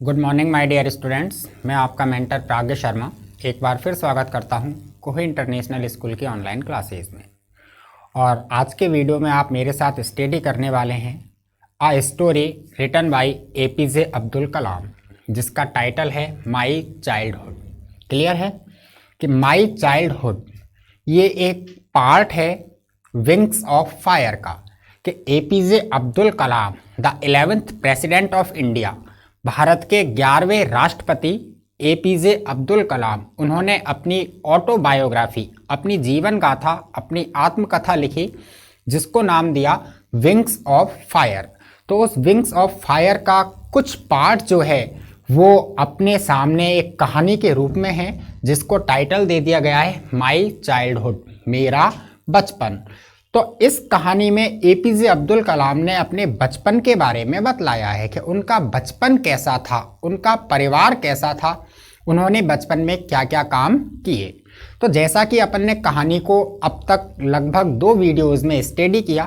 Good morning my dear students. मैं आपका mentor प्राज्ञ शर्मा एक बार फिर स्वागत करता हूं कोही इंटरनेशनल स्कूल की ऑनलाइन क्लासेस में। और आज के वीडियो में आप मेरे साथ स्टडी करने वाले हैं a story written by APJ Abdul Kalam, जिसका टाइटल है माई चाइल्डहुड। क्लियर है कि माई चाइल्डहुड ये एक पार्ट है विंग्स ऑफ फायर का, कि APJ Abdul Kalam the 11th president of India, Bharat के 11वें राष्ट्रपति एपीजे अब्दुल कलाम, उन्होंने अपनी ऑटोबायोग्राफी, अपनी जीवन गाथा, अपनी आत्मकथा लिखी, जिसको नाम दिया विंग्स ऑफ फायर। तो उस विंग्स ऑफ फायर का कुछ पार्ट जो है वो अपने सामने एक कहानी के रूप में है, जिसको टाइटल दे दिया गया है माई चाइल्डहुड, मेरा बचपन। तो इस कहानी में एपीजे अब्दुल कलाम ने अपने बचपन के बारे में बतलाया है कि उनका बचपन कैसा था, उनका परिवार कैसा था, उन्होंने बचपन में क्या क्या काम किए। तो जैसा कि अपन ने कहानी को अब तक लगभग 2 वीडियोज़ में स्टडी किया,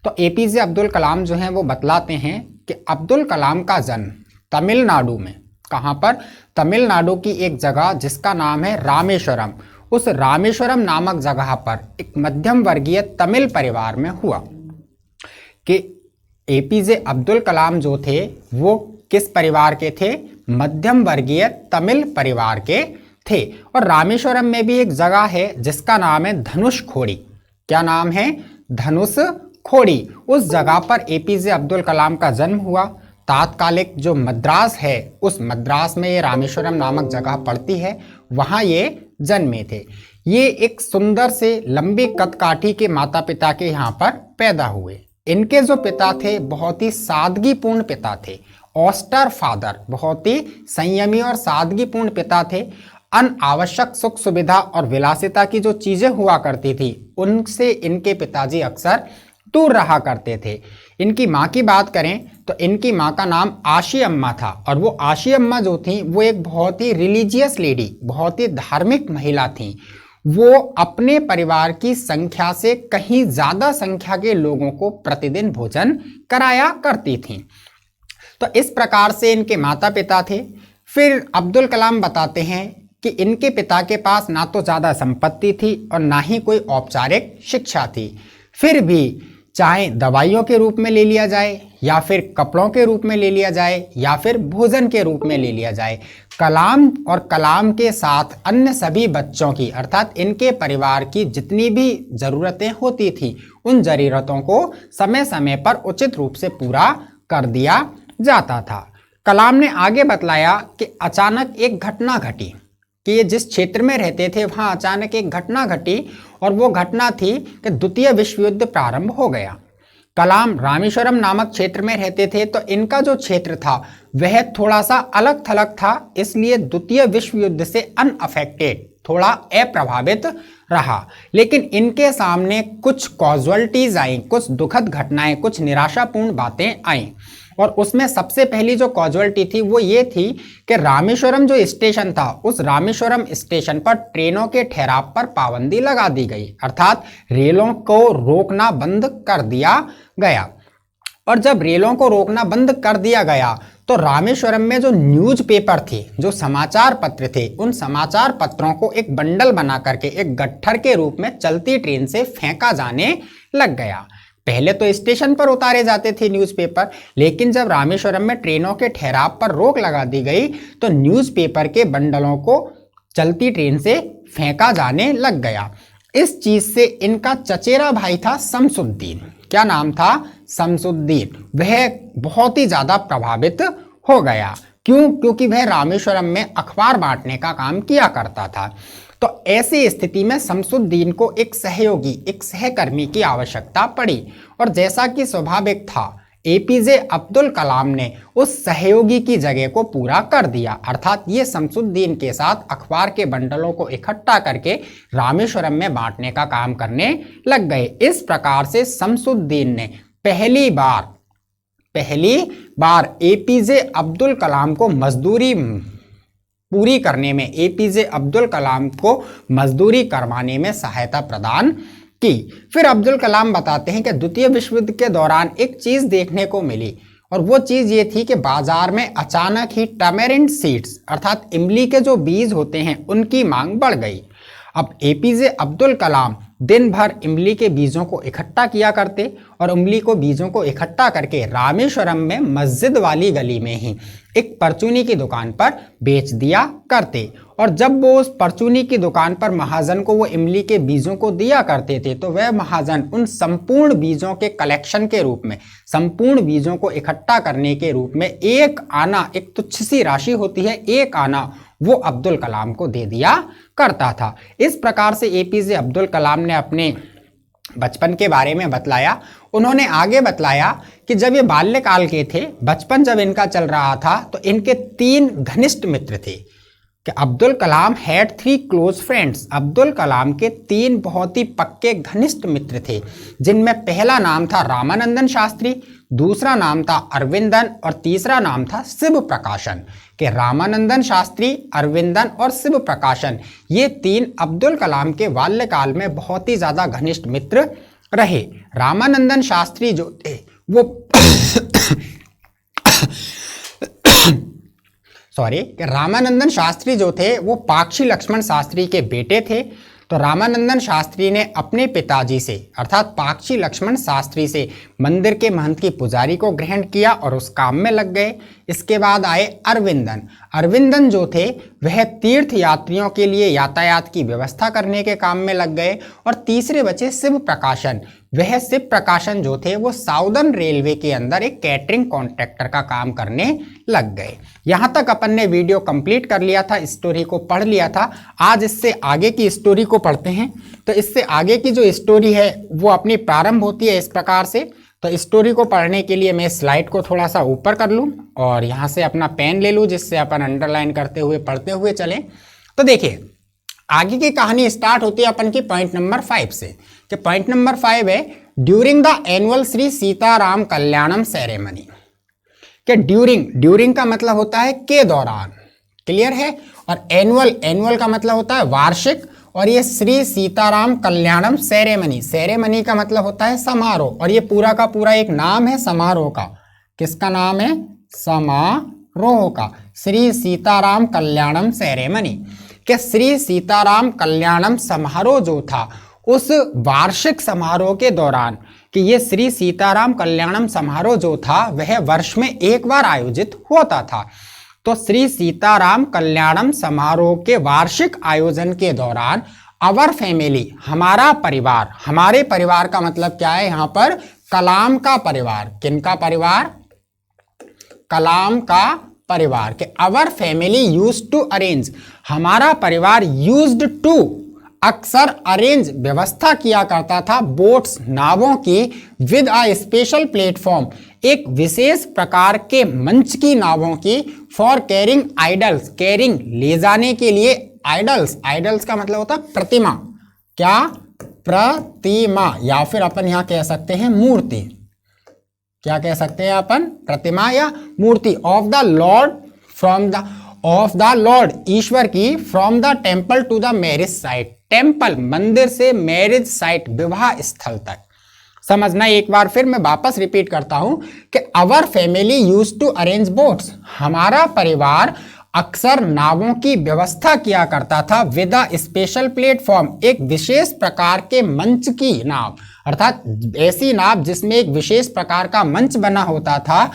तो एपीजे अब्दुल कलाम जो हैं वो बतलाते हैं कि अब्दुल कलाम का जन्म तमिलनाडु में, कहाँ पर, तमिलनाडु की एक जगह जिसका नाम है रामेश्वरम, उस रामेश्वरम नामक जगह पर एक मध्यम वर्गीय तमिल परिवार में हुआ। कि एपीजे अब्दुल कलाम जो थे वो किस परिवार के थे, मध्यम वर्गीय तमिल परिवार के थे। और रामेश्वरम में भी एक जगह है जिसका नाम है धनुषकोडी। क्या नाम है? धनुषकोडी। उस जगह पर एपीजे अब्दुल कलाम का जन्म हुआ। तात्कालिक जो मद्रास है, उस मद्रास में ये रामेश्वरम नामक जगह पड़ती है, वहाँ ये जन्मे थे। ये एक सुंदर से लंबी कदकाठी के माता पिता के यहाँ पर पैदा हुए। इनके जो पिता थे बहुत ही सादगीपूर्ण पिता थे, ऑस्टर फादर, बहुत ही संयमी और सादगीपूर्ण पिता थे। अनावश्यक सुख सुविधा और विलासिता की जो चीज़ें हुआ करती थी उनसे इनके पिताजी अक्सर दूर रहा करते थे। इनकी माँ की बात करें तो इनकी माँ का नाम आशी अम्मा था, और वो आशी अम्मा जो थी वो एक बहुत ही रिलीजियस लेडी, बहुत ही धार्मिक महिला थी। वो अपने परिवार की संख्या से कहीं ज़्यादा संख्या के लोगों को प्रतिदिन भोजन कराया करती थी। तो इस प्रकार से इनके माता पिता थे। फिर अब्दुल कलाम बताते हैं कि इनके पिता के पास ना तो ज़्यादा संपत्ति थी और ना ही कोई औपचारिक शिक्षा थी। फिर भी चाहे दवाइयों के रूप में ले लिया जाए, या फिर कपड़ों के रूप में ले लिया जाए, या फिर भोजन के रूप में ले लिया जाए, कलाम और कलाम के साथ अन्य सभी बच्चों की, अर्थात इनके परिवार की जितनी भी ज़रूरतें होती थी, उन ज़रूरतों को समय समय पर उचित रूप से पूरा कर दिया जाता था। कलाम ने आगे बतलाया कि अचानक एक घटना घटी, कि ये जिस क्षेत्र में रहते थे वहाँ अचानक एक घटना घटी, और वो घटना थी कि द्वितीय विश्व युद्ध प्रारंभ हो गया। कलाम रामेश्वरम नामक क्षेत्र में रहते थे, तो इनका जो क्षेत्र था वह थोड़ा सा अलग थलग था, इसलिए द्वितीय विश्व युद्ध से अनअफेक्टेड, थोड़ा अप्रभावित रहा। लेकिन इनके सामने कुछ कॉजुअल्टीज आई, कुछ दुखद घटनाएं, कुछ निराशापूर्ण बातें आईं। और उसमें सबसे पहली जो कॉजुअल्टी थी वो ये थी कि रामेश्वरम जो स्टेशन था, उस रामेश्वरम स्टेशन पर ट्रेनों के ठहराव पर पाबंदी लगा दी गई, अर्थात रेलों को रोकना बंद कर दिया गया। और जब रेलों को रोकना बंद कर दिया गया तो रामेश्वरम में जो न्यूज़पेपर थे, जो समाचार पत्र थे, उन समाचार पत्रों को एक बंडल बना करके एक गट्ठर के रूप में चलती ट्रेन से फेंका जाने लग गया। पहले तो स्टेशन पर उतारे जाते थे न्यूज़पेपर, लेकिन जब रामेश्वरम में ट्रेनों के ठहराव पर रोक लगा दी गई तो न्यूज़पेपर के बंडलों को चलती ट्रेन से फेंका जाने लग गया। इस चीज़ से इनका चचेरा भाई था शमसुद्दीन। क्या नाम था? शमसुद्दीन। वह बहुत ही ज़्यादा प्रभावित हो गया। क्यों? क्योंकि वह रामेश्वरम में अखबार बांटने का काम किया करता था। तो ऐसी स्थिति में शमसुद्दीन को एक सहयोगी, एक सहकर्मी की आवश्यकता पड़ी, और जैसा कि स्वाभाविक था एपीजे अब्दुल कलाम ने उस सहयोगी की जगह को पूरा कर दिया, अर्थात ये शमसुद्दीन के साथ अखबार के बंडलों को इकट्ठा करके रामेश्वरम में बांटने का काम करने लग गए। इस प्रकार से शमसुद्दीन ने पहली बार एपीजे अब्दुल कलाम को मजदूरी पूरी करने में, एपीजे अब्दुल कलाम को मजदूरी करवाने में सहायता प्रदान की। फिर अब्दुल कलाम बताते हैं कि द्वितीय विश्व युद्ध के दौरान एक चीज़ देखने को मिली, और वो चीज़ ये थी कि बाजार में अचानक ही टैमेरिंड सीड्स अर्थात इमली के जो बीज होते हैं उनकी मांग बढ़ गई। अब एपीजे अब्दुल कलाम दिन भर इमली के बीजों को इकट्ठा किया करते और इमली को बीजों को इकट्ठा करके रामेश्वरम में मस्जिद वाली गली में ही एक परचूनी की दुकान पर बेच दिया करते। और जब वो उस परचूनी की दुकान पर महाजन को वो इमली के बीजों को दिया करते थे तो वह महाजन उन संपूर्ण बीजों के कलेक्शन के रूप में, संपूर्ण बीजों को इकट्ठा करने के रूप में एक आना, एक तुच्छ सी राशि होती है, एक आना वो अब्दुल कलाम को दे दिया करता था। इस प्रकार से एपीजे अब्दुल कलाम ने अपने बचपन के बारे में बतलाया। उन्होंने आगे बतलाया कि जब ये बाल्यकाल के थे, बचपन जब इनका चल रहा था तो इनके 3 घनिष्ठ मित्र थे कि Abdul Kalam had 3 close friends. Abdul Kalam के 3 बहुत ही पक्के घनिष्ठ मित्र थे, जिनमें पहला नाम था रामानंदन शास्त्री, दूसरा नाम था अरविंदन और तीसरा नाम था शिव प्रकाशन। कि रामानंदन शास्त्री, अरविंदन और शिव प्रकाशन ये 3 अब्दुल कलाम के बाल्यकाल में बहुत ही ज़्यादा घनिष्ठ मित्र रहे। रामानंदन शास्त्री जो थे वो रामानंदन शास्त्री जो थे वो पाक्षी लक्ष्मण शास्त्री के बेटे थे। तो रामानंदन शास्त्री ने अपने पिताजी से अर्थात पाक्षी लक्ष्मण शास्त्री से मंदिर के महंत की पुजारी को ग्रहण किया और उस काम में लग गए। इसके बाद आए अरविंदन। अरविंदन जो थे वह तीर्थ यात्रियों के लिए यातायात की व्यवस्था करने के काम में लग गए। और तीसरे बचे शिव प्रकाशन। वह शिव प्रकाशन जो थे वो साउदर्न रेलवे के अंदर एक कैटरिंग कॉन्ट्रैक्टर का काम करने लग गए। यहाँ तक अपन ने वीडियो कंप्लीट कर लिया था, स्टोरी को पढ़ लिया था। आज इससे आगे की स्टोरी को पढ़ते हैं। तो इससे आगे की जो स्टोरी है वो अपनी प्रारंभ होती है इस प्रकार से। तो स्टोरी को पढ़ने के लिए मैं स्लाइड को थोड़ा सा ऊपर कर लूँ और यहाँ से अपना पेन ले लूँ, जिससे अपन अंडरलाइन करते हुए पढ़ते हुए चलें। तो देखिए आगे की कहानी स्टार्ट होती है अपन की पॉइंट नंबर 5 से। कि पॉइंट नंबर 5 है during the annual Shri Sitaram Kalyanam ceremony. कि ड्यूरिंग का मतलब होता है के दौरान, क्लियर है। और एनुअल का मतलब होता है वार्षिक। और ये श्री सीताराम कल्याणम सेरेमनी का मतलब होता है समारोह। और ये पूरा का पूरा एक नाम है समारोह का। किसका नाम है? समारोह का। श्री सीताराम कल्याणम सेरेमनी। कि श्री सीताराम कल्याणम समारोह जो था उस वार्षिक समारोह के दौरान, कि ये श्री सीताराम कल्याणम समारोह जो था वह वर्ष में एक बार आयोजित होता था। तो श्री सीताराम कल्याणम समारोह के वार्षिक आयोजन के दौरान अवर फैमिली, हमारा परिवार, हमारे परिवार का मतलब क्या है यहाँ पर? कलाम का परिवार। किनका परिवार? कलाम का परिवार। के our family used to arrange, हमारा परिवार यूज्ड टू अक्सर अरेंज व्यवस्था किया करता था बोट्स नावों की विद अ स्पेशल प्लेटफॉर्म, एक विशेष प्रकार के मंच की नावों की फॉर कैरिंग आइडल्स, कैरिंग ले जाने के लिए आइडल्स का मतलब होता है प्रतिमा। क्या? प्रतिमा, या फिर अपन यहाँ कह सकते हैं मूर्ति। क्या कह सकते हैं अपन? प्रतिमा या मूर्ति of the lord of the lord, ईश्वर की, from the temple to the marriage site, temple मंदिर से मैरिज साइट विवाह स्थल तक। समझना, एक बार फिर मैं वापस रिपीट करता हूं कि our family used to arrange boats, हमारा परिवार अक्सर नावों की व्यवस्था किया करता था विद अ स्पेशल प्लेटफॉर्म, एक विशेष प्रकार के मंच की नाव, अर्थात ऐसी नाव जिसमें एक विशेष प्रकार का मंच बना होता था।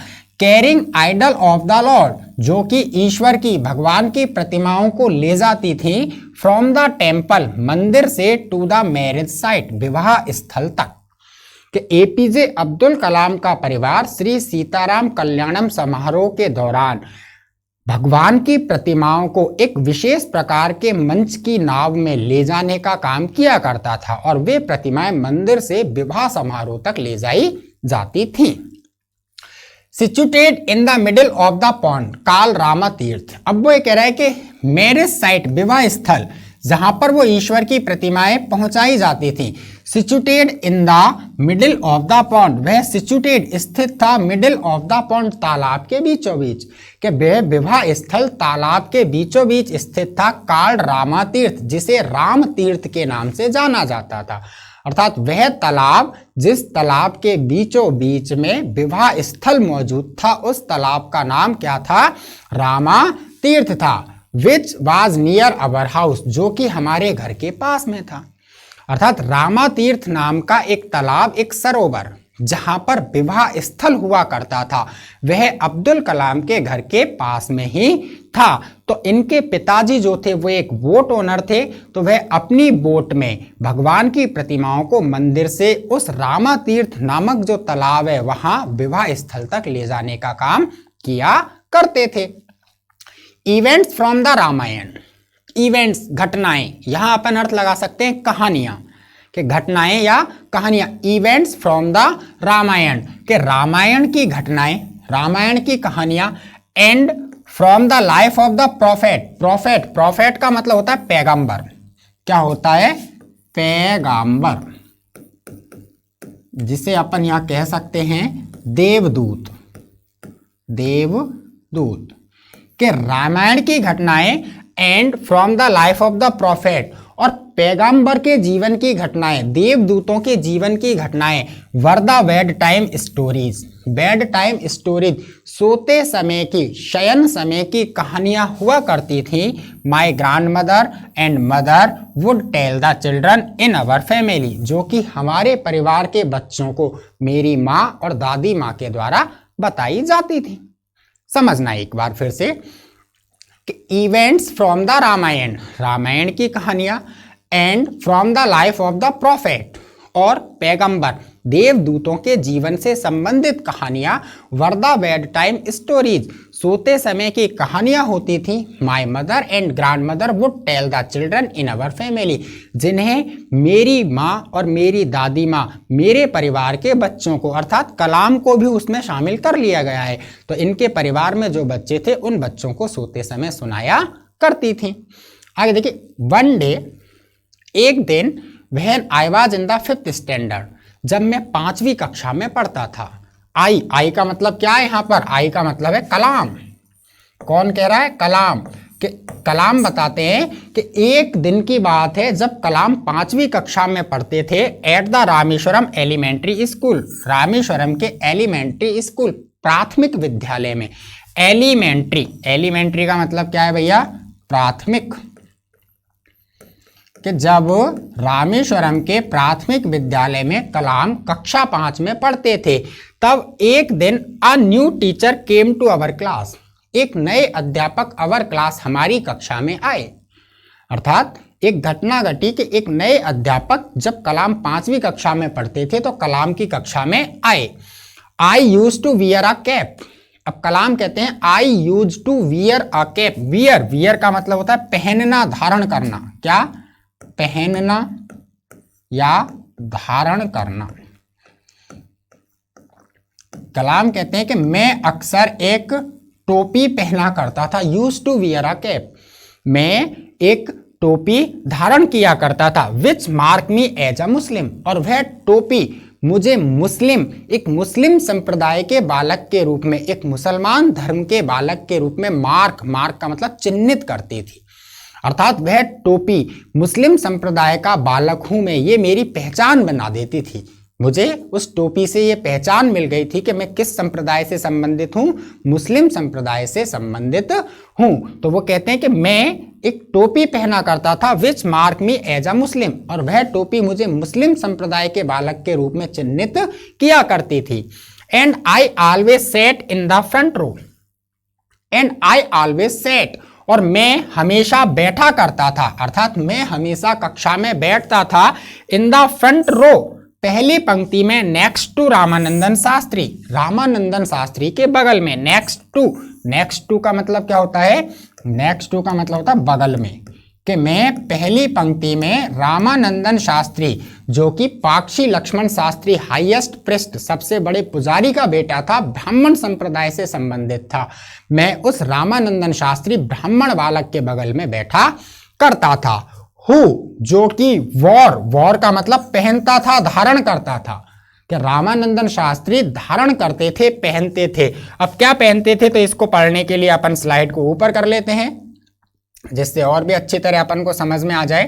Carrying idol of the lord, जो कि ईश्वर की, भगवान की प्रतिमाओं को ले जाती थी फ्रॉम द टेम्पल, मंदिर से, टू द मैरिज साइट, विवाह स्थल तक। कि एपीजे अब्दुल कलाम का परिवार श्री सीताराम कल्याणम समारोह के दौरान भगवान की प्रतिमाओं को एक विशेष प्रकार के मंच की नाव में ले जाने का काम किया करता था और वे प्रतिमाएं मंदिर से विवाह समारोह तक ले जाई जाती थी। Situated in the middle of the pond काल रामा तीर्थ, अब वो ये कह रहा है कि मैरिज साइट, विवाह स्थल, जहां पर वो ईश्वर की प्रतिमाएं पहुंचाई जाती थी। Situated in the middle of the pond, वह सिचुएटेड स्थित था मिडिल ऑफ द पॉन्ड, तालाब के बीचों बीच। के वह विवाह स्थल तालाब के बीचों बीच स्थित था। काल रामा तीर्थ, जिसे राम तीर्थ के नाम से जाना जाता था। अर्थात वह तालाब जिस तालाब के बीचों बीच में विवाह स्थल मौजूद था, उस तालाब का नाम क्या था? रामा तीर्थ था। Which was near our house, जो कि हमारे घर के पास में था। अर्थात रामा तीर्थ नाम का एक तालाब, एक सरोवर जहां पर विवाह स्थल हुआ करता था, वह अब्दुल कलाम के घर के पास में ही था। तो इनके पिताजी जो थे वो एक बोट ओनर थे, तो वह अपनी बोट में भगवान की प्रतिमाओं को मंदिर से उस रामा तीर्थ नामक जो तालाब है वहां विवाह स्थल तक ले जाने का काम किया करते थे। Events from the Ramayana, events घटनाएं, यहां अपन अर्थ लगा सकते हैं कहानियां, कि घटनाएं या कहानियां। इवेंट्स फ्रॉम द रामायण, के रामायण की घटनाएं, रामायण की कहानियां। And from the life of the prophet, prophet, prophet का मतलब होता है पैगंबर। क्या होता है? पैगंबर, जिसे अपन यहां कह सकते हैं देवदूत, देवदूत। के रामायण की घटनाएं and from the life of the prophet, और पैगंबर के जीवन की घटनाएं, देवदूतों के जीवन की घटनाएं। वर the bedtime stories, bed time stories, सोते समय की, शयन समय की कहानियां हुआ करती थी। My grandmother and mother would tell the children in our family, जो कि हमारे परिवार के बच्चों को मेरी माँ और दादी माँ के द्वारा बताई जाती थी। समझना एक बार फिर से कि events from the Ramayana, Ramayana की कहानियां। And from the life of the prophet, और पैगंबर, देवदूतों के जीवन से संबंधित कहानियां। Were the bedtime stories, सोते समय की कहानियां होती थी। My mother and grandmother would tell the children in our family, जिन्हें मेरी माँ और मेरी दादी माँ मेरे परिवार के बच्चों को, अर्थात कलाम को भी उसमें शामिल कर लिया गया है, तो इनके परिवार में जो बच्चे थे उन बच्चों को सोते समय सुनाया करती थी। आगे देखिए, वन डे, एक दिन, when I was in the 5th standard, जब मैं 5वीं कक्षा में पढ़ता था। आई, आई का मतलब क्या है यहाँ पर? आई का मतलब है कलाम। कौन कह रहा है? कलाम। कि कलाम बताते हैं कि एक दिन की बात है जब कलाम 5वीं कक्षा में पढ़ते थे at the Rameswaram elementary school, Rameswaram के एलिमेंट्री स्कूल, प्राथमिक विद्यालय में। एलिमेंट्री, एलिमेंट्री का मतलब क्या है भैया? प्राथमिक। कि जब रामेश्वरम के प्राथमिक विद्यालय में कलाम कक्षा 5 में पढ़ते थे, तब एक दिन a new teacher came to our class, एक नए अध्यापक अवर क्लास, हमारी कक्षा में आए। अर्थात एक घटना घटी कि एक नए अध्यापक जब कलाम 5वीं कक्षा में पढ़ते थे तो कलाम की कक्षा में आए। I use to wear a cap, अब कलाम कहते हैं I use to wear a cap. Wear, wear का मतलब होता है पहनना, धारण करना। क्या? पहनना या धारण करना। कलाम कहते हैं कि मैं अक्सर एक टोपी पहना करता था। Use to wear a cap, मैं एक टोपी धारण किया करता था। Which mark me as a मुस्लिम, और वह टोपी मुझे मुस्लिम, एक मुस्लिम संप्रदाय के बालक के रूप में, एक मुसलमान धर्म के बालक के रूप में मार्क, मार्क का मतलब चिन्हित करती थी। अर्थात वह टोपी मुस्लिम संप्रदाय का बालक हूं मैं, ये मेरी पहचान बना देती थी। मुझे उस टोपी से ये पहचान मिल गई थी कि मैं किस संप्रदाय से संबंधित हूं, मुस्लिम संप्रदाय से संबंधित हूं। तो वो कहते हैं कि मैं एक टोपी पहना करता था, which mark me as a मुस्लिम, और वह टोपी मुझे मुस्लिम संप्रदाय के बालक के रूप में चिन्हित किया करती थी। And I always set in the front row, and I always set, और मैं हमेशा बैठा करता था, अर्थात मैं हमेशा कक्षा में बैठता था। इन द फ्रंट रो, पहली पंक्ति में, नेक्स्ट टू रामानंदन शास्त्री, रामानंदन शास्त्री के बगल में। नेक्स्ट टू, नेक्स्ट टू का मतलब क्या होता है? नेक्स्ट टू का मतलब होता है बगल में, कि मैं पहली पंक्ति में रामानंदन शास्त्री, जो कि पाक्षी लक्ष्मण शास्त्री हाईएस्ट प्रेस्ट, सबसे बड़े पुजारी का बेटा था, ब्राह्मण संप्रदाय से संबंधित था, मैं उस रामानंदन शास्त्री ब्राह्मण बालक के बगल में बैठा करता था। हु, जो कि वॉर, वॉर का मतलब पहनता था, धारण करता था, कि रामानंदन शास्त्री धारण करते थे, पहनते थे। अब क्या पहनते थे, तो इसको पढ़ने के लिए अपन स्लाइड को ऊपर कर लेते हैं, जिससे और भी अच्छी तरह अपन को समझ में आ जाए।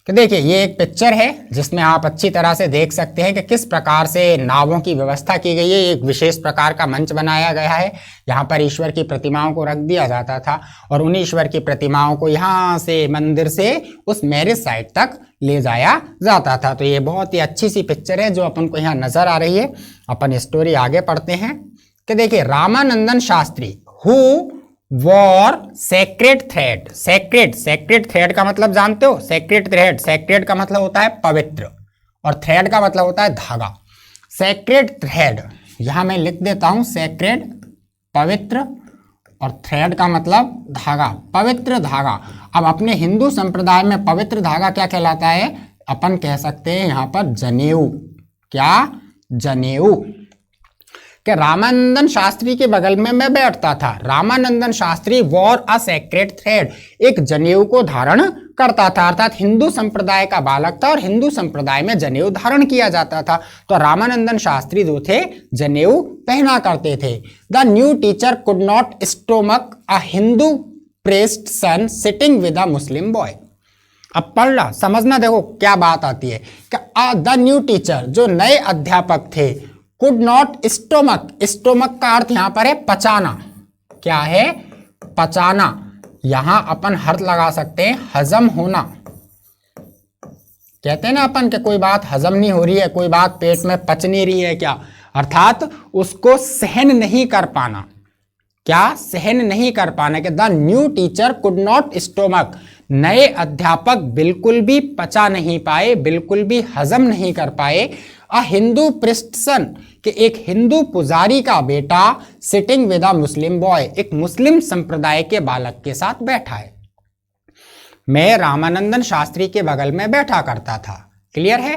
कि देखिए ये एक पिक्चर है जिसमें आप अच्छी तरह से देख सकते हैं कि किस प्रकार से नावों की व्यवस्था की गई है। एक विशेष प्रकार का मंच बनाया गया है, यहाँ पर ईश्वर की प्रतिमाओं को रख दिया जाता था और उन ईश्वर की प्रतिमाओं को यहाँ से मंदिर से उस मैरिज साइट तक ले जाया जाता था। तो ये बहुत ही अच्छी सी पिक्चर है जो अपन को यहाँ नजर आ रही है। अपन स्टोरी आगे पढ़ते हैं कि देखिए Ramanandan Shastri who war sacred thread. Sacred thread का मतलब जानते हो? सेक्रेड का मतलब होता है पवित्र और थ्रेड का मतलब होता है धागा। सेक्रेड थ्रेड यहां मैं लिख देता हूं, सेक्रेड पवित्र और थ्रेड का मतलब धागा, पवित्र धागा। अब अपने हिंदू संप्रदाय में पवित्र धागा क्या कहलाता है? अपन कह सकते हैं यहां पर जनेऊ। क्या? जनेऊ। कि रामानंदन शास्त्री के बगल में मैं बैठता था। रामानंदन शास्त्री वॉर अ सेक्रेड थ्रेड, एक जनेऊ को धारण करता था, अर्थात हिंदू संप्रदाय का बालक था और हिंदू संप्रदाय में जनेऊ धारण किया जाता था। तो रामानंदन शास्त्री जो थे जनेऊ पहना करते थे। The new teacher could not stomach a Hindu priest son sitting with a Muslim boy. अब पढ़ना समझना, देखो क्या बात आती है कि द न्यू टीचर जो नए अध्यापक थे कुड नॉट स्टोमक, स्टोमक का अर्थ यहां पर है पचाना। क्या है? पचाना। यहां अपन अर्थ लगा सकते हैं हजम होना। कहते हैं ना अपन कि कोई बात हजम नहीं हो रही है, कोई बात पेट में पच नहीं रही है, क्या अर्थात उसको सहन नहीं कर पाना। क्या? सहन नहीं कर पाना। कि the new teacher could not stomach, नए अध्यापक बिल्कुल भी पचा नहीं पाए, बिल्कुल भी हजम नहीं कर पाए। अ हिंदू प्रिस्टसन, कि एक हिंदू पुजारी का बेटा sitting with a Muslim boy, एक मुस्लिम संप्रदाय के बालक के साथ बैठा है। मैं रामानंदन शास्त्री के बगल में बैठा करता था। क्लियर है?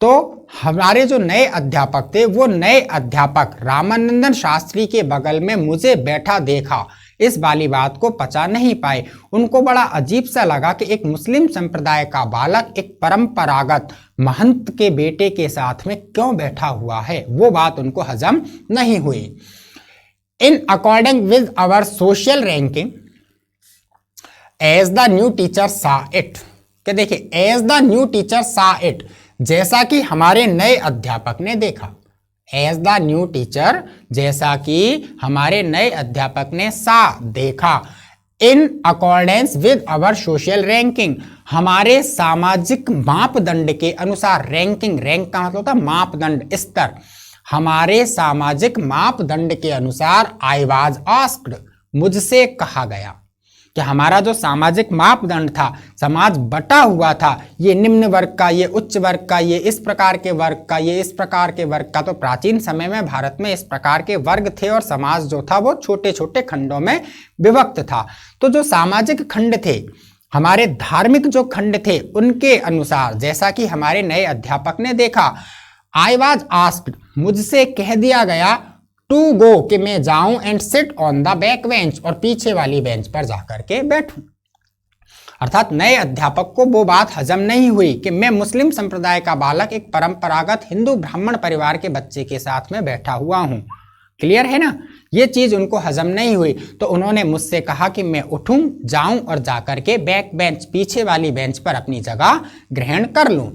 तो हमारे जो नए अध्यापक थे वो नए अध्यापक रामानंदन शास्त्री के बगल में मुझे बैठा देखा, इस वाली बात को पचा नहीं पाए। उनको बड़ा अजीब सा लगा कि एक मुस्लिम संप्रदाय का बालक एक परंपरागत महंत के बेटे के साथ में क्यों बैठा हुआ है, वो बात उनको हजम नहीं हुई। In according with our social ranking as the new teacher saw it, कि देखिए as the new teacher saw it, जैसा कि हमारे नए अध्यापक ने देखा। एज द न्यू टीचर, जैसा कि हमारे नए अध्यापक ने सा देखा। In accordance with our social ranking, हमारे सामाजिक मापदंड के अनुसार। रैंकिंग, रैंक का मतलब होता है मापदंड, स्तर। हमारे सामाजिक मापदंड के अनुसार आई वाज आस्क्ड, मुझसे कहा गया कि हमारा जो सामाजिक मापदंड था, समाज बटा हुआ था, ये निम्न वर्ग का, ये उच्च वर्ग का, ये इस प्रकार के वर्ग का, ये इस प्रकार के वर्ग का। तो प्राचीन समय में भारत में इस प्रकार के वर्ग थे और समाज जो था वो छोटे छोटे खंडों में विभक्त था। तो जो सामाजिक खंड थे, हमारे धार्मिक जो खंड थे, उनके अनुसार जैसा कि हमारे नए अध्यापक ने देखा, आई वाज आस्क्ड, मुझसे कह दिया गया, टू गो, कि मैं जाऊं and sit on the back bench, और पीछे वाली बेंच पर जाकर के बैठूं। अर्थात नए अध्यापक को वो बात हजम नहीं हुई कि मैं मुस्लिम संप्रदाय का बालक एक परंपरागत हिंदू ब्राह्मण परिवार के बच्चे के साथ में बैठा हुआ हूं। क्लियर है ना? ये चीज उनको हजम नहीं हुई, तो उन्होंने मुझसे कहा कि मैं उठूं, जाऊं और जाकर के बैक बेंच, पीछे वाली बेंच पर अपनी जगह ग्रहण कर लूं।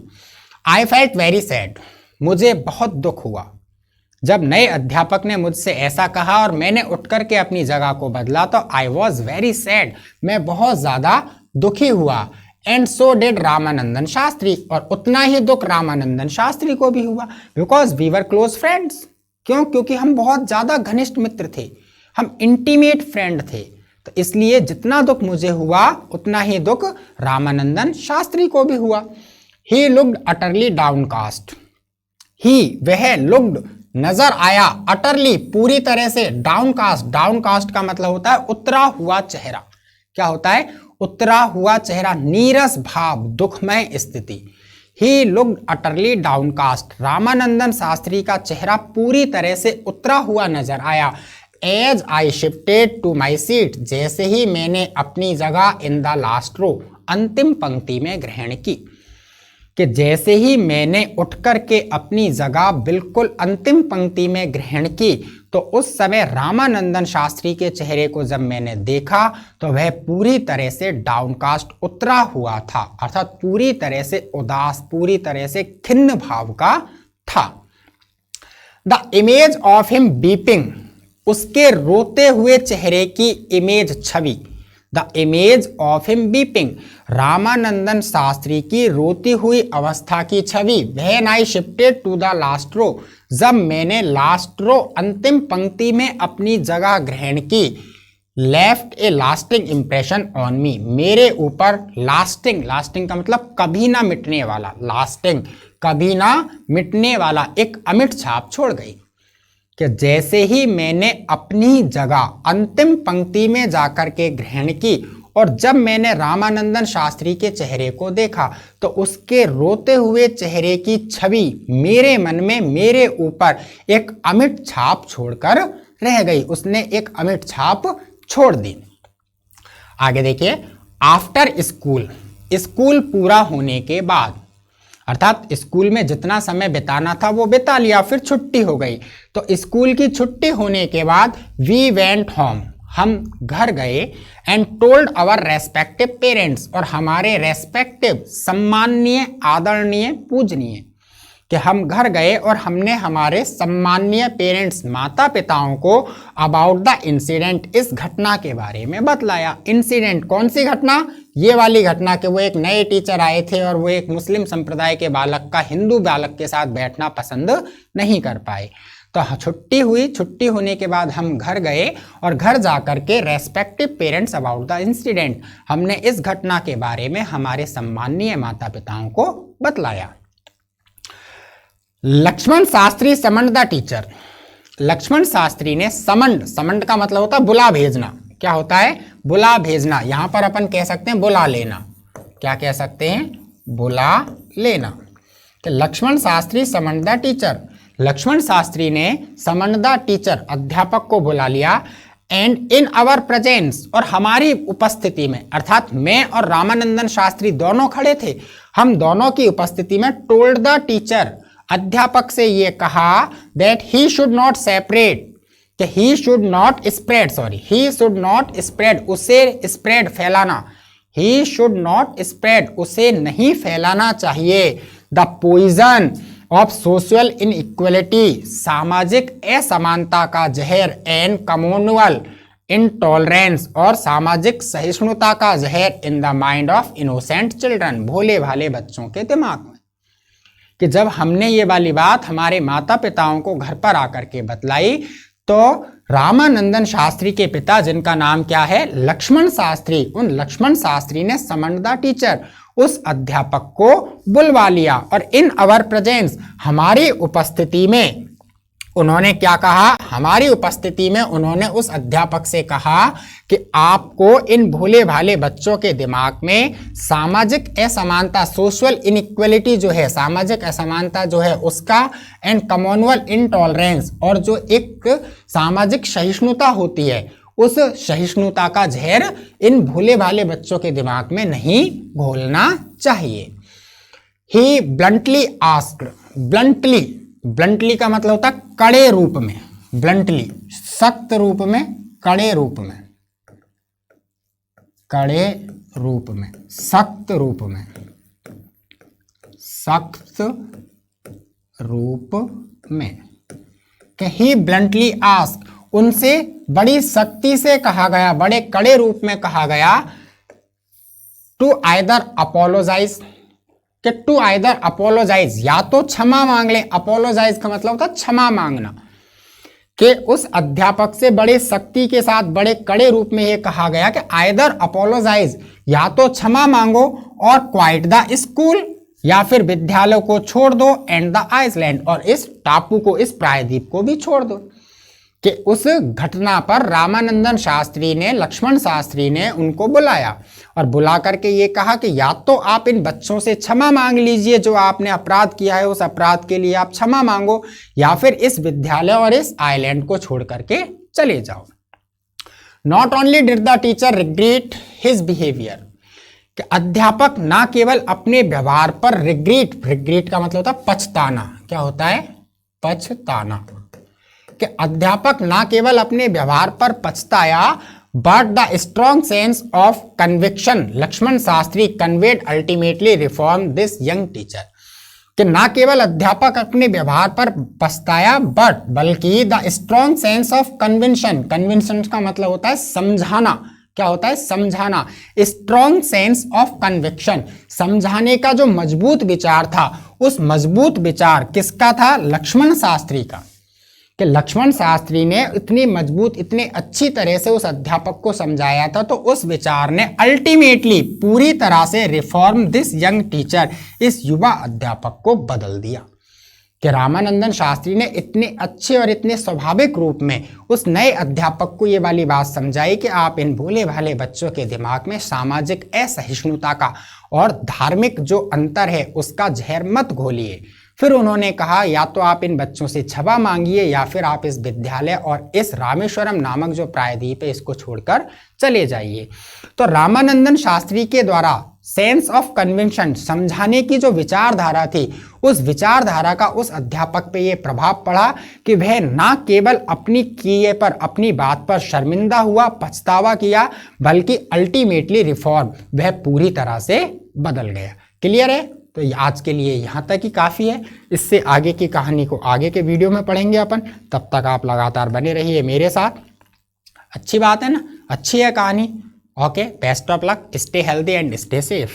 आई फेल्ट वेरी सैड, मुझे बहुत दुख हुआ जब नए अध्यापक ने मुझसे ऐसा कहा और मैंने उठ करके अपनी जगह को बदला। तो आई वॉज वेरी सैड, मैं बहुत ज्यादा दुखी हुआ। And so did Ramanandan Shastri, और उतना ही दुख रामानंदन शास्त्री को भी हुआ। Because we were close friends, क्यों? क्योंकि हम बहुत ज्यादा घनिष्ठ मित्र थे, हम इंटीमेट फ्रेंड थे। तो इसलिए जितना दुख मुझे हुआ उतना ही दुख रामानंदन शास्त्री को भी हुआ। ही लुक्ड अटरली डाउनकास्ट, ही वह लुक्ड नजर आया, अटरली पूरी तरह से, डाउनकास्ट, डाउनकास्ट का मतलब होता है उतरा हुआ चेहरा। क्या होता है? उतरा हुआ चेहरा, नीरस भाव, दुखमय स्थिति। He looked utterly downcast, Ramanandan Shastri का चेहरा पूरी तरह से उतरा हुआ नजर आया। As I shifted to my seat, जैसे ही मैंने अपनी जगह इन द लास्ट रो, अंतिम पंक्ति में ग्रहण की। कि जैसे ही मैंने उठ कर के अपनी जगह बिल्कुल अंतिम पंक्ति में ग्रहण की, तो उस समय रामानंदन शास्त्री के चेहरे को जब मैंने देखा तो वह पूरी तरह से डाउनकास्ट उतरा हुआ था, अर्थात पूरी तरह से उदास, पूरी तरह से खिन्न भाव का था। The image of him weeping, उसके रोते हुए चेहरे की इमेज, छवि। The image of him weeping, Ramanandan Shastri की रोती हुई अवस्था की छवि। When I shifted to the last row, जब मैंने लास्ट रो, अंतिम पंक्ति में अपनी जगह ग्रहण की। Left A lasting impression on me, मेरे ऊपर लास्टिंग, लास्टिंग का मतलब कभी ना मिटने वाला, लास्टिंग कभी ना मिटने वाला एक अमिट छाप छोड़ गई कि जैसे ही मैंने अपनी जगह अंतिम पंक्ति में जाकर के ग्रहण की और जब मैंने रामानंदन शास्त्री के चेहरे को देखा तो उसके रोते हुए चेहरे की छवि मेरे मन में, मेरे ऊपर एक अमिट छाप छोड़कर रह गई। उसने एक अमिट छाप छोड़ दी। आगे देखिए, आफ्टर स्कूल, स्कूल पूरा होने के बाद, अर्थात स्कूल में जितना समय बिताना था वो बिता लिया, फिर छुट्टी हो गई। तो स्कूल की छुट्टी होने के बाद वी वेंट होम, हम घर गए। And told our respective parents, और हमारे रेस्पेक्टिव, सम्माननीय, आदरणीय, पूजनीय, कि हम घर गए और हमने हमारे सम्माननीय पेरेंट्स, माता पिताओं को अबाउट द इंसिडेंट, इस घटना के बारे में बतलाया। इंसिडेंट, कौन सी घटना? ये वाली घटना कि वो एक नए टीचर आए थे और वो एक मुस्लिम संप्रदाय के बालक का हिंदू बालक के साथ बैठना पसंद नहीं कर पाए। तो छुट्टी हुई, छुट्टी होने के बाद हम घर गए और घर जाकर के respective parents about the incident, हमने इस घटना के बारे में हमारे सम्माननीय माता पिताओं को बतलाया। Lakshman Shastri summoned the teacher, Lakshman Shastri ने समन्ड, समन्ड का मतलब होता है बुला भेजना। क्या होता है? बुला भेजना। यहां पर अपन कह सकते हैं बुला लेना। क्या कह सकते हैं? बुला लेना। तो Lakshman Shastri summoned the teacher, Lakshman Shastri ने समन्ड द टीचर, अध्यापक को बुला लिया। एंड इन आवर प्रेजेंस, और हमारी उपस्थिति में, अर्थात मैं और रामानंदन शास्त्री दोनों खड़े थे, हम दोनों की उपस्थिति में टोल्ड द टीचर, अध्यापक से ये कहा that he should not separate, कि he should not spread, he should not spread, उसे स्प्रेड, फैलाना, ही शुड नॉट स्प्रेड, उसे नहीं फैलाना चाहिए। The poison of social inequality, सामाजिक असमानता का जहर। एंड कम्युनल इंटॉलरेंस, और सामाजिक सहिष्णुता का जहर। In the mind of innocent children, भोले भाले बच्चों के दिमाग में। कि जब हमने ये वाली बात हमारे माता पिताओं को घर पर आकर के बतलाई तो रामानंदन शास्त्री के पिता, जिनका नाम क्या है? लक्ष्मण शास्त्री, उन लक्ष्मण शास्त्री ने समन्ड द टीचर, उस अध्यापक को बुलवा लिया। और इन आवर प्रेजेंस, हमारी उपस्थिति में उन्होंने क्या कहा? हमारी उपस्थिति में उन्होंने उस अध्यापक से कहा कि आपको इन भोले भाले बच्चों के दिमाग में सामाजिक असमानता, सोशल इनइक्वलिटी जो है, सामाजिक असमानता जो है उसका, एंड कम्युनल इंटॉलरेंस, और जो एक सामाजिक सहिष्णुता होती है, उस सहिष्णुता का जहर इन भोले भाले बच्चों के दिमाग में नहीं घोलना चाहिए। ही ब्लंटली आस्क्ड, ब्लंटली, ब्लंटली का मतलब होता है कड़े रूप में, ब्लंटली सख्त रूप में, कड़े रूप में, कड़े रूप में, सख्त रूप में, सख्त रूप में, कि ही ब्लंटली आस्क, उनसे बड़ी सख्ती से कहा गया, बड़े कड़े रूप में कहा गया, टू आइदर अपोलोजाइज, कि टू आइदर अपोलोजाइज, या तो क्षमा मांग ले। अपोलोजाइज का मतलब होता है क्षमा मांगना। कि उस अध्यापक से बड़े सख्ती के साथ, बड़े कड़े रूप में यह कहा गया कि आइदर अपोलोजाइज, या तो क्षमा मांगो, और क्वाइट द स्कूल, या फिर विद्यालय को छोड़ दो, एंड द आइसलैंड, और इस टापू को, इस प्रायद्वीप को भी छोड़ दो। कि उस घटना पर रामानंदन शास्त्री ने, लक्ष्मण शास्त्री ने उनको बुलाया और बुला करके ये कहा कि या तो आप इन बच्चों से क्षमा मांग लीजिए, जो आपने अपराध किया है उस अपराध के लिए आप क्षमा मांगो, या फिर इस विद्यालय और इस आइलैंड को छोड़ करके चले जाओ। Not only did the teacher regret his behaviour, कि अध्यापक ना केवल अपने व्यवहार पर रिग्रेट, रिग्रेट का मतलब होता है पछताना। क्या होता है? पछताना। कि अध्यापक न केवल अपने व्यवहार पर पछताया but the strong sense of conviction Lakshman Shastri conveyed ultimately reform this young teacher. कि ना केवल अध्यापक अपने व्यवहार पर पछताया बल्कि the strong sense of conviction, conviction का मतलब होता है समझाना, क्या होता है समझाना, स्ट्रॉन्ग सेंस ऑफ कन्विक्शन, समझाने का जो मजबूत विचार था, उस मजबूत विचार किसका था, लक्ष्मण शास्त्री का। कि लक्ष्मण शास्त्री ने इतनी मजबूत इतनी अच्छी तरह से उस अध्यापक को समझाया था, तो उस विचार ने अल्टीमेटली पूरी तरह से रिफॉर्म दिस यंग टीचर, इस युवा अध्यापक को बदल दिया। कि रामानंदन शास्त्री ने इतने अच्छे और इतने स्वाभाविक रूप में उस नए अध्यापक को ये वाली बात समझाई कि आप इन भोले भाले बच्चों के दिमाग में सामाजिक असहिष्णुता का और धार्मिक जो अंतर है उसका जहर मत घोलिए। फिर उन्होंने कहा या तो आप इन बच्चों से क्षमा मांगिए या फिर आप इस विद्यालय और इस रामेश्वरम नामक जो प्रायद्वीप है इसको छोड़कर चले जाइए। तो रामानंदन शास्त्री के द्वारा सेंस ऑफ कन्विक्शन, समझाने की जो विचारधारा थी, उस विचारधारा का उस अध्यापक पे ये प्रभाव पड़ा कि वह ना केवल अपनी किए पर अपनी बात पर शर्मिंदा हुआ, पछतावा किया, बल्कि अल्टीमेटली रिफॉर्म, वह पूरी तरह से बदल गया। क्लियर है? तो आज के लिए यहाँ तक ही काफ़ी है। इससे आगे की कहानी को आगे के वीडियो में पढ़ेंगे अपन। तब तक आप लगातार बने रहिए मेरे साथ। अच्छी बात है ना, अच्छी है कहानी। Okay, best of luck, stay healthy and stay safe.